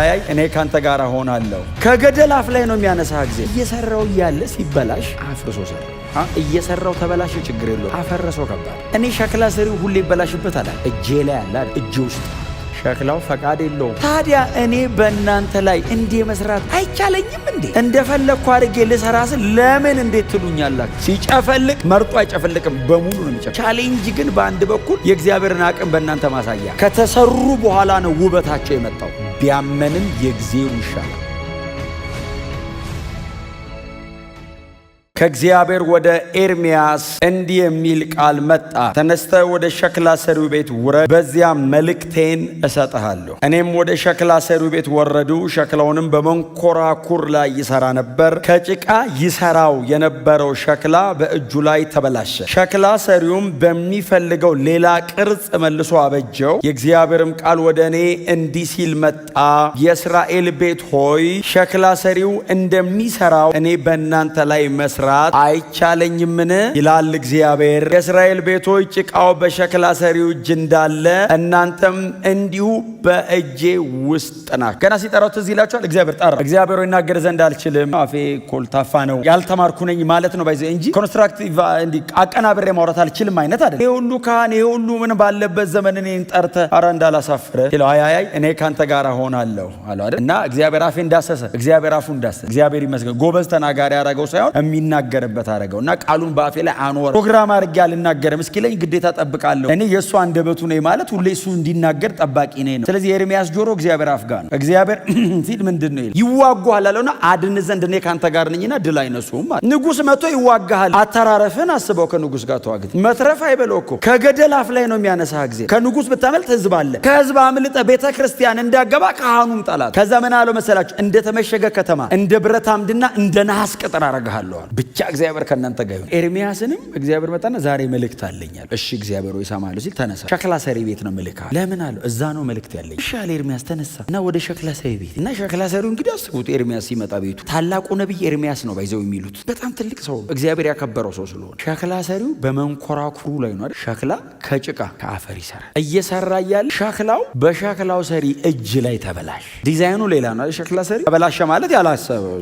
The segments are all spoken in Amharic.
አይ እኔ ካንተ ጋር ሆናለሁ። ከገደል አፍ ላይ ነው የሚያነሳ ጊዜ እየሰራው ያለ ሲበላሽ አፍርሶ ሰራ። እየሰራው ተበላሽ ችግር የለው አፈረሰው ከባድ። እኔ ሸክላ ሰሪው ሁሌ ይበላሽበታል እጄ ላይ አለ እጄ ውስጥ ሸክላው ፈቃድ የለው። ታዲያ እኔ በእናንተ ላይ እንዲህ መስራት አይቻለኝም እንዴ? እንደፈለግኩ አድርጌ ልሰራስ ለምን እንዴት ትሉኛላችሁ? ሲጨፈልቅ መርጦ አይጨፈልቅም፣ በሙሉ ነው የሚጨፈልቅ። ቻሌንጅ ግን በአንድ በኩል የእግዚአብሔርን አቅም በእናንተ ማሳያ ከተሰሩ በኋላ ነው ውበታቸው የመጣው። ቢያመንም የጊዜው ይሻላል። ከእግዚአብሔር ወደ ኤርምያስ እንዲህ የሚል ቃል መጣ። ተነስተ ወደ ሸክላ ሰሪው ቤት ውረድ፣ በዚያ መልእክቴን እሰጥሃለሁ። እኔም ወደ ሸክላ ሰሪው ቤት ወረዱ። ሸክላውንም በመንኮራኩር ላይ ይሰራ ነበር። ከጭቃ ይሰራው የነበረው ሸክላ በእጁ ላይ ተበላሸ። ሸክላ ሰሪውም በሚፈልገው ሌላ ቅርጽ መልሶ አበጀው። የእግዚአብሔርም ቃል ወደ እኔ እንዲህ ሲል መጣ። የእስራኤል ቤት ሆይ ሸክላ ሰሪው እንደሚሰራው እኔ በእናንተ ላይ መስራት አይቻለኝምን? ይላል እግዚአብሔር። የእስራኤል ቤቶች ጭቃው በሸክላ ሰሪው እጅ እንዳለ እናንተም እንዲሁ በእጄ ውስጥ ናችሁ። ገና ሲጠራው ትዝ ይላችኋል። እግዚአብሔር ጠራ። እግዚአብሔር ይናገር ዘንድ አልችልም፣ አፌ ኮልታፋ ነው፣ ያልተማርኩ ነኝ ማለት ነው። ባይዘ እንጂ ኮንስትራክቲቭ እንዲ አቀናብሬ ማውራት አልችልም አይነት አይደል። ይሄ ሁሉ ካህን ይሄ ሁሉ ምን ባለበት ዘመን እኔን ጠርተ አረ እንዳላሳፍረ ይለው። አይ እኔ ካንተ ጋር ሆናለሁ አለው አይደል። እና እግዚአብሔር አፌ እንዳሰሰ፣ እግዚአብሔር አፉ እንዳሰሰ፣ እግዚአብሔር ይመስገን። ጎበዝ ተናጋሪ ያረገው ሳይሆን የሚናገርበት አረገው እና ቃሉን በአፌ ላይ አኖር። ፕሮግራም አድርጌ አልናገርም እስኪለኝ ግዴታ ጠብቃለሁ። እኔ የእሱ አንደበቱ ነኝ ማለት ሁሌ እሱ እንዲናገር ጠባቂ ነኝ ነው። ስለዚህ የኤርምያስ ጆሮ እግዚአብሔር አፍ ጋር ነው። እግዚአብሔር ሲል ምንድን ነው ይል ይዋጓሃል አለውና አድን ዘንድ እኔ ካንተ ጋር ነኝና ድል አይነሱም ማለት። ንጉስ መጥቶ ይዋጋሃል። አተራረፍን አስበው። ከንጉስ ጋር ተዋግት መትረፍ አይበለው እኮ ከገደል አፍ ላይ ነው የሚያነሳ ጊዜ። ከንጉስ ብታመልጥ ህዝብ አለ። ከህዝብ አምልጠ ቤተ ክርስቲያን እንዳገባ ካህኑም ጠላት። ከዛ ምን አለው መሰላችሁ? እንደተመሸገ ከተማ እንደ ብረት አምድና እንደ ነሐስ ቅጥር አረጋለሁ። ብቻ እግዚአብሔር ከእናንተ ጋር ይሁን። ኤርምያስንም እግዚአብሔር መጣና ዛሬ መልእክት አለኛል። እሺ እግዚአብሔር ወይ ሰማሉ ሲል ተነሳ። ሸክላ ሰሪ ቤት ነው መልእክት። ለምን አለው? እዛ ነው መልእክት ያለኝ። እሺ አለ ኤርምያስ ተነሳ እና ወደ ሸክላ ሰሪ ቤት እና ሸክላ ሰሪው እንግዲህ አስቡት፣ ኤርምያስ ሲመጣ ቤቱ ታላቁ ነብይ ኤርምያስ ነው ባይዘው የሚሉት በጣም ትልቅ ሰው እግዚአብሔር ያከበረው ሰው ስለሆነ ሸክላ ሰሪው በመንኮራኩሩ ላይ ነው አይደል? ሸክላ ከጭቃ ከአፈር ይሰራል። እየሰራ እያለ ሸክላው በሸክላው ሰሪ እጅ ላይ ተበላሽ። ዲዛይኑ ሌላ ነው አይደል? ሸክላ ሰሪ ተበላሸ ማለት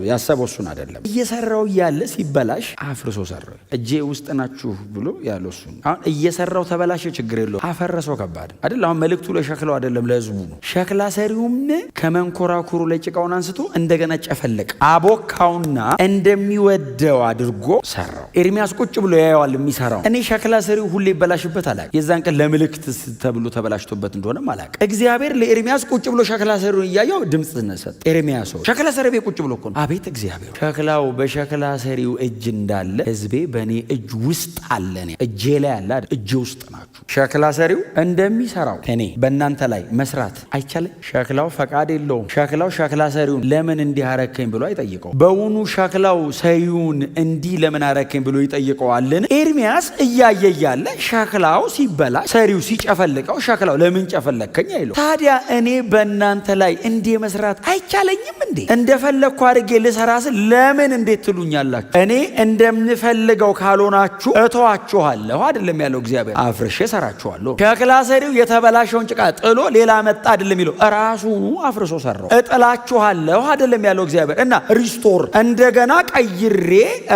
ያሰበው እሱን አይደለም። እየሰራው እያለ ሲበላሽ አፍርሶ ሰራው። እጄ ውስጥ ናችሁ ብሎ ያለው እሱ። አሁን እየሰራው ተበላሸ ችግር የለው አፈረሰው ከባድ አይደል? አሁን መልእክቱ ለሸክላው አይደለም ለህዝቡ ነው። ሸክላ ሰሪውም ከመንኮራኩሩ ላይ ጭቃውን አንስቶ እንደገና ጨፈለቀ፣ አቦካውና እንደሚወደው አድርጎ ሰራው። ኤርምያስ ቁጭ ብሎ ያየዋል የሚሰራው። እኔ ሸክላ ሰሪው ሁሌ ይበላሽበት አላውቅም። የዛን ቀን ለምልክት ተብሎ ተበላሽቶበት እንደሆነም አላውቅም። እግዚአብሔር ለኤርምያስ ቁጭ ብሎ ሸክላ ሰሪውን እያየው ድምፅ ነሰጥ። ኤርምያስ ሸክላ ሰሪ ቤት ቁጭ ብሎ እኮ ነው። አቤት እግዚአብሔር ሸክላው በሸክላ ሰሪው እጅ እንዳለ ህዝቤ በእኔ እጅ ውስጥ አለ። እጄ ላይ አለ፣ እጄ ውስጥ ናችሁ። ሸክላ ሰሪው እንደሚሰራው እኔ በእናንተ ላይ መስራት አይቻልም። ሸክላው ፈቃድ የለውም። ሸክላው ሸክላ ሰሪውን ለምን እንዲህ አረከኝ ብሎ አይጠይቀው። በውኑ ሸክላው ሰሪውን እንዲህ ለምን አረከኝ ብሎ ይጠይቀዋልን? ኤርምያስ እያየ እያለ ሸክላው ሲበላሽ ሰሪው ሲጨፈልቀው ሸክላው ለምን ጨፈለከኝ አይለው። ታዲያ እኔ በእናንተ ላይ እንዲህ መስራት አይቻለኝም እንዴ? እንደፈለግኩ አድርጌ ልሰራስ ለምን እንዴት ትሉኛላችሁ? እኔ እንደምፈልገው ካልሆናችሁ እተዋችኋለሁ አይደለም ያለው እግዚአብሔር። አፍርሼ ሰራችኋለሁ። ሸክላ ሰሪው የተበላሸውን ጭቃ ጥሎ ሌላ መጣ አይደለም ይለው፣ ራሱኑ አፍርሶ ሰራው። እጥላችኋለሁ አይደለም ያለው እግዚአብሔር። እና ሪስቶር እንደገና ቀይሬ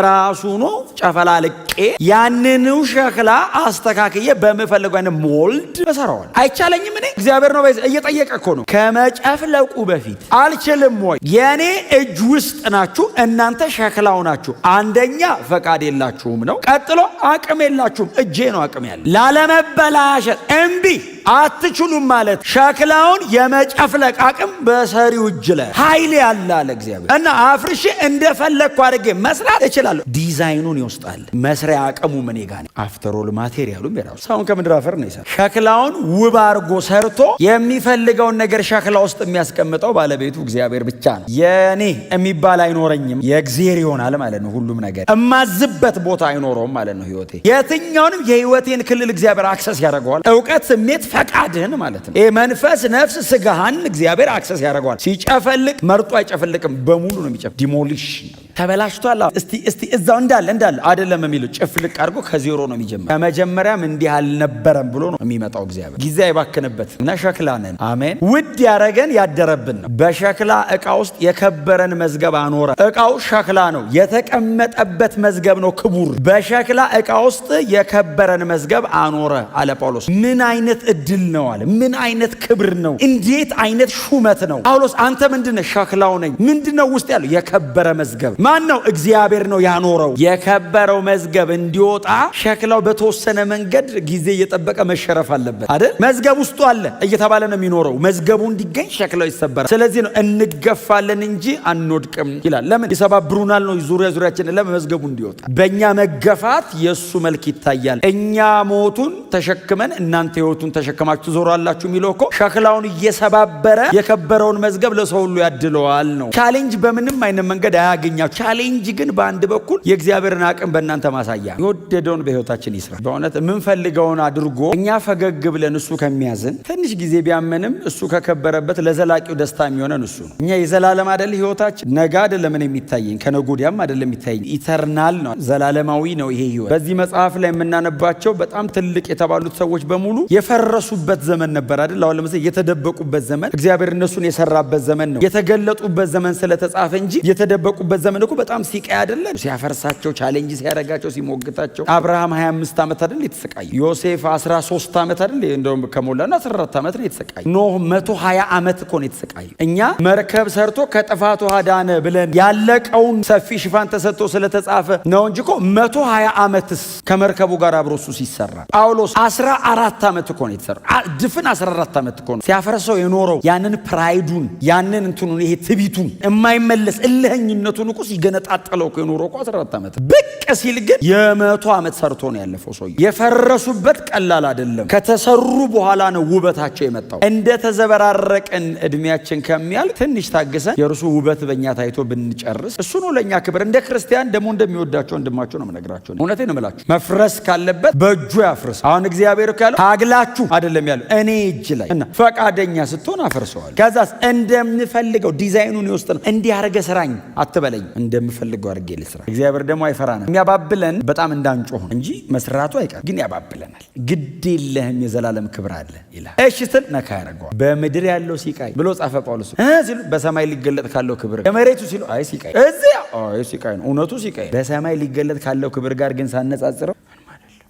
ራሱኑ ጨፈላልቄ ያንኑ ሸክላ አስተካክዬ በምፈልገው አይነት ሞልድ እሰራዋለሁ። አይቻለኝም እኔ እግዚአብሔር ነው እየጠየቀ እኮ ነው። ከመጨፍለቁ በፊት አልችልም ወይ? የኔ እጅ ውስጥ ናችሁ እናንተ ሸክላው ናችሁ። አንደኛ ፈቃድ የላችሁም ነው። ቀጥሎ አቅም የላችሁም። እጄ ነው አቅም ያለ። ላለመበላሸት እምቢ አትችሉም ማለት ሸክላውን የመጨፍለቅ አቅም በሰሪው እጅ ላይ ኃይል ያለ አለ እግዚአብሔር። እና አፍርሼ እንደፈለግኩ አድርጌ መስራት እችላለሁ። ዲዛይኑን ይወስጣል። መስሪያ አቅሙ ምን ጋር ነው? አፍተሮል ማቴሪያሉም የራሱ ሰውን ከምድር አፈር ነው ይሰራል። ሸክላውን ውብ አድርጎ ሰርቶ የሚፈልገውን ነገር ሸክላ ውስጥ የሚያስቀምጠው ባለቤቱ እግዚአብሔር ብቻ ነው። የኔ የሚባል አይኖረኝም፣ የእግዚአብሔር ይሆናል ማለት ነው። ሁሉም ነገር እማዝበት ቦታ አይኖረውም ማለት ነው። ህይወቴ የትኛውንም የህይወቴን ክልል እግዚአብሔር አክሰስ ያደርገዋል። እውቀት፣ ስሜት፣ ፈቃድህን ማለት ነው። ይሄ መንፈስ፣ ነፍስ፣ ስጋህን እግዚአብሔር አክሰስ ያደርገዋል። ሲጨፈልቅ መርጦ አይጨፈልቅም፣ በሙሉ ነው የሚጨፍ ዲሞሊሽ ተበላሽቷል። እስቲ እዛው እንዳለ አይደለም የሚለው ጭፍልቅ አድርጎ ከዜሮ ነው የሚጀምረው። ከመጀመሪያም እንዲህ አልነበረም ብሎ ነው የሚመጣው እግዚአብሔር። ጊዜ አይባክንበት እና ሸክላ ነን። አሜን። ውድ ያረገን ያደረብን ነው። በሸክላ ዕቃ ውስጥ የከበረን መዝገብ አኖረ። ዕቃው ሸክላ ነው፣ የተቀመጠበት መዝገብ ነው ክቡር። በሸክላ ዕቃ ውስጥ የከበረን መዝገብ አኖረ አለ ጳውሎስ። ምን አይነት እድል ነው አለ። ምን አይነት ክብር ነው! እንዴት አይነት ሹመት ነው! ጳውሎስ አንተ ምንድነው? ሸክላው ነኝ። ምንድነው ውስጥ ያለው? የከበረ መዝገብ። ማን ነው? እግዚአብሔር ነው ያኖረው። የከበረው መዝገብ እንዲወጣ ሸክላው በተወሰነ መንገድ ጊዜ እየጠበቀ መሸረፍ አለበት አይደል? መዝገብ ውስጡ አለ እየተባለ ነው የሚኖረው። መዝገቡ እንዲገኝ ሸክላው ይሰበራል። ስለዚህ ነው እንገፋለን እንጂ አንወድቅም ይላል። ለምን ይሰባብሩናል ነው ዙሪያችን ለመዝገቡ እንዲወጣ። በእኛ መገፋት የእሱ መልክ ይታያል። እኛ ሞቱን ተሸክመን እናንተ ሕይወቱን ተሸክማችሁ ትዞራላችሁ የሚለው እኮ ሸክላውን እየሰባበረ የከበረውን መዝገብ ለሰው ሁሉ ያድለዋል ነው። ቻሌንጅ በምንም አይነት መንገድ አያገኛችሁ። ቻሌንጅ ግን በአንድ በኩል የእግዚአብሔርን አቅም በእናንተ ማሳያ፣ የወደደውን በሕይወታችን ይስራ። በእውነት የምንፈልገውን አድርጎ እኛ ፈገግ ብለን እሱ ከሚያዝን ትንሽ ጊዜ ቢያመንም እሱ ከከበረበት ለዘላቂው ደስታ የሚሆነን እሱ ነው። እኛ የዘላለም አይደል ሕይወታችን፣ ነገ አይደለም የሚታየኝ፣ ከነገ ወዲያም አይደለም የሚታየኝ፣ ኢተርናል ነው፣ ዘላለማዊ ነው ይሄ ሕይወት። በዚህ መጽሐፍ ላይ የምናነባቸው በጣም ትልቅ የተባሉት ሰዎች በሙሉ የፈረሱበት ዘመን ነበር አይደል? አሁን ለምሳሌ የተደበቁበት ዘመን እግዚአብሔር እነሱን የሰራበት ዘመን ነው። የተገለጡበት ዘመን ስለተጻፈ እንጂ የተደበቁበት ዘመን እኮ በጣም ሲቃይ አይደለም? ሲያፈርሳቸው፣ ቻሌንጅ ሲያደርጋቸው፣ ሲሞግታቸው። አብርሃም 25 ዓመት አይደል የተሰቃየ? ዮሴፍ 13 ዓመት አይደል? እንደውም ከሞላና 14 ዓመት ነው የተሰቃየ። ኖህ 120 ዓመት እኮ ነው የተሰቃየ። እኛ መርከብ ሰርቶ ከጥፋት ውሃ ዳነ ብለን ያለቀውን ሰፊ ሽፋን ተሰጥቶ ስለተጻፈ ነው እንጂ እኮ 120 ዓመትስ ከመርከቡ ጋር አብሮ እሱ ሲሰራ። ጳውሎስ 14 ዓመት እኮ ነው የተሰራ። ድፍን 14 ዓመት እኮ ነው ሲያፈርሰው የኖረው። ያንን ፕራይዱን፣ ያንን እንትኑን፣ ይሄ ትቢቱን፣ የማይመለስ እልህኝነቱን እኮ ሲገነጣጠለው እኮ የኖረው እኮ 14 ዓመት። ብቅ ሲል ግን የ100 ዓመት ሰርቶ ነው ያለፈው ሰው። የፈረሱበት ቀላል አይደለም። ከተሰሩ በኋላ ነው ውበታቸው የመጣው። እንደ ተዘበራረቅን እድሜያችን ከሚያል ትንሽ ታግሰን የእርሱ ውበት በእኛ ታይቶ ብንጨርስ እሱ ነው ለእኛ ክብር። እንደ ክርስቲያን ደግሞ እንደሚወዳቸው ወንድማቸው ነው የምነግራቸው። እውነቴን ነው የምላችሁ። መፍረስ ካለበት በእጁ ያፍርስ። አሁን እግዚአብሔር ያለው ታግላችሁ አይደለም ያለው እኔ እጅ ላይ እና ፈቃደኛ ስትሆን አፈርሰዋል። ከዛስ እንደምፈልገው ዲዛይኑን ይወስድ ነው። እንዲህ አርገ ስራኝ አትበለኝ፣ እንደምፈልገው አርጌ ልስራ። እግዚአብሔር ደግሞ አይፈራንም። የሚያባብለን በጣም እንዳንጮህ እንጂ መስራቱ አይቀር፣ ግን ያባብለናል። ግድ የለህም የዘላለም ክብር አለ ይላል። እሺ ስል ነካ ያደርገዋል። በምድር ያለው ሲቃይ ብሎ ጻፈ ጳውሎስ ሲሉ በሰማይ ሊገለጥ ካለው ክብር፣ የመሬቱ ሲሉ አይ ሲቃይ፣ እዚያ አይ ሲቃይ ነው እውነቱ ሲቃይ። በሰማይ ሊገለጥ ካለው ክብር ጋር ግን ሳነጻጽረው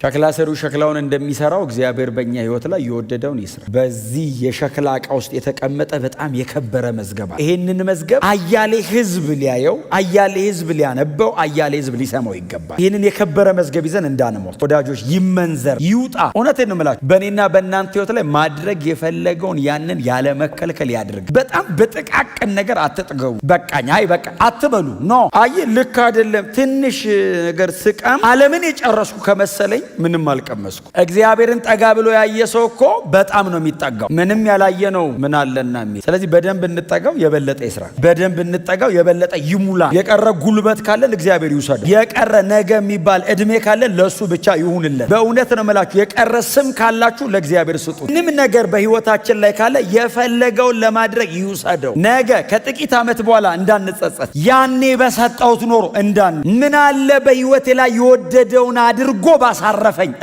ሸክላ ሰሪው ሸክላውን እንደሚሰራው እግዚአብሔር በእኛ ሕይወት ላይ የወደደውን ይስራ። በዚህ የሸክላ ዕቃ ውስጥ የተቀመጠ በጣም የከበረ መዝገብ አለ። ይህንን መዝገብ አያሌ ሕዝብ ሊያየው፣ አያሌ ሕዝብ ሊያነበው፣ አያሌ ሕዝብ ሊሰማው ይገባል። ይህንን የከበረ መዝገብ ይዘን እንዳንሞት ወዳጆች፣ ይመንዘር፣ ይውጣ። እውነቴን ነው የምላችሁ። በእኔና በእናንተ ሕይወት ላይ ማድረግ የፈለገውን ያንን ያለ መከልከል ያድርግ። በጣም በጥቃቅን ነገር አትጥገቡ። በቃኝ፣ አይ በቃ አትበሉ። ኖ አይ ልክ አይደለም። ትንሽ ነገር ስቀም ዓለምን የጨረስኩ ከመሰለኝ ምንም አልቀመስኩ። እግዚአብሔርን ጠጋ ብሎ ያየ ሰው እኮ በጣም ነው የሚጠጋው። ምንም ያላየ ነው ምን አለና የሚል። ስለዚህ በደንብ እንጠጋው፣ የበለጠ ይስራ። በደንብ እንጠጋው፣ የበለጠ ይሙላ። የቀረ ጉልበት ካለን እግዚአብሔር ይውሰደው። የቀረ ነገ የሚባል እድሜ ካለን ለእሱ ብቻ ይሁንለት። በእውነት ነው የምላችሁ። የቀረ ስም ካላችሁ ለእግዚአብሔር ስጡ። ምንም ነገር በሕይወታችን ላይ ካለ የፈለገውን ለማድረግ ይውሰደው። ነገ ከጥቂት ዓመት በኋላ እንዳንጸጸት፣ ያኔ በሰጠሁት ኖሮ እንዳን ምን አለ በሕይወቴ ላይ የወደደውን አድርጎ ባሳረፈኝ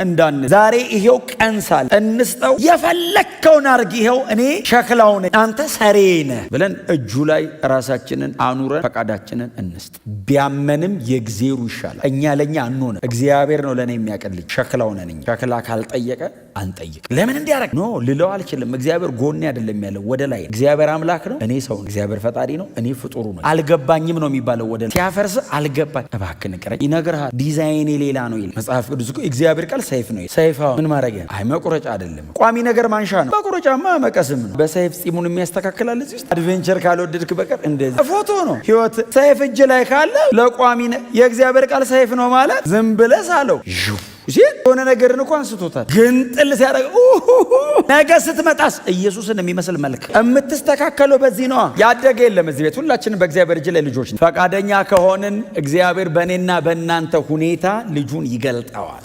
እንዳን። ዛሬ ይሄው ቀን ሳለ እንስጠው። የፈለከውን አርግ፣ ይሄው እኔ ሸክላው ነኝ አንተ ሰሬ ነህ ብለን እጁ ላይ ራሳችንን አኑረን ፈቃዳችንን እንስጥ። ቢያመንም የእግዚአብሔር ይሻላል። እኛ ለኛ አንሆነ፣ እግዚአብሔር ነው ለኔ የሚያቀልኝ። ሸክላው ነኝ። ሸክላ ካልጠየቀ አንጠይቅ። ለምን እንዲያረግ ኖ ልለው አልችልም። እግዚአብሔር ጎኔ አይደለም ያለው ወደ ላይ። እግዚአብሔር አምላክ ነው፣ እኔ ሰው ነው። እግዚአብሔር ፈጣሪ ነው፣ እኔ ፍጡሩ ነው። አልገባኝም ነው የሚባለው። ወደ ሲያፈርስ አልገባኝ፣ እባክህ ንገረኝ፣ ይነግርሃል። ዲዛይኔ ሌላ ነው ይላል መጽሐፍ ቅዱስ እኮ። እግዚአብሔር ቃል ሰይፍ ነው። ሰይፍ ምን ማድረጊያ? አይ መቁረጫ አይደለም። ቋሚ ነገር ማንሻ ነው። መቁረጫማ መቀስም ነው። በሰይፍ ጺሙን የሚያስተካክላል። እዚህ ውስጥ አድቬንቸር ካልወደድክ በቀር እንደዚህ ፎቶ ነው ህይወት። ሰይፍ እጅ ላይ ካለ ለቋሚ የእግዚአብሔር ቃል ሰይፍ ነው ማለት ዝም ብለህ ሳለው የሆነ ነገርን እኮ አንስቶታል። ግን ጥል ሲያደርግ ነገ ስትመጣስ ኢየሱስን የሚመስል መልክ የምትስተካከለው በዚህ ነዋ። ያደገ የለም እዚህ ቤት። ሁላችንም በእግዚአብሔር እጅ ላይ ልጆች ነን። ፈቃደኛ ከሆንን እግዚአብሔር በእኔና በእናንተ ሁኔታ ልጁን ይገልጠዋል።